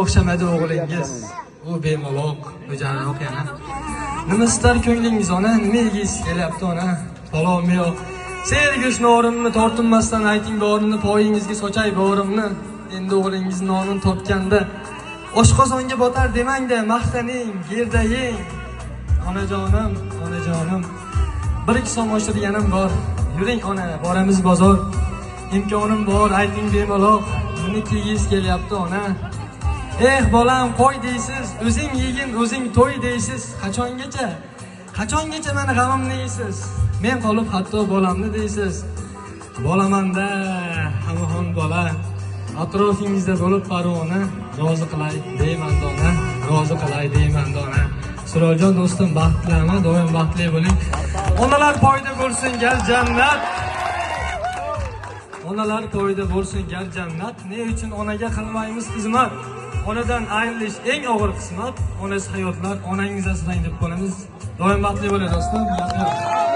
o'xshamadi o'g'lingiz. U bemalol, o'janoq yana. Nima istar ko'nglingiz ona, nima yegis kelyapti ona? Balom yo'q. Sergish norimni tortinmasdan ayting borini, poyingizga sochay borimni. Endi o'g'lingiz nonin topganda oshqozonga botar demangda, maqtaning, gerdaying. Onajonim, onajonim. 1-2 so'm oshirganim bor. Yuring ona, boramiz bozor. İmkonim bor, ayting bemalol. Buni kiygiz kelyapti ona. Bolam, qo'y deysiz, o'zing yegin, o'zing to'y deysiz. Qachongacha meni g'amimni yeysiz? Men qolib hatto bolamni deysiz. Bolamanda, hamon bola. Atrofingizda bo'lib parvona, rozi qilay deyman dona, rozi qilay deyman dona. Suroljon do'stim, baxtliman, doim baxtli bo'ling. Onalar poyda bo'lsin gar jannat. Onalar poyda bo'lsin gar jannat. Ne uchun onaga qilmaymiz xizmat? Onadan ayrilish eng og'ir qismat. Onasiz hayotlar, onangiz asrang deb qolamiz. Doim baxtli bo'ling do'stim.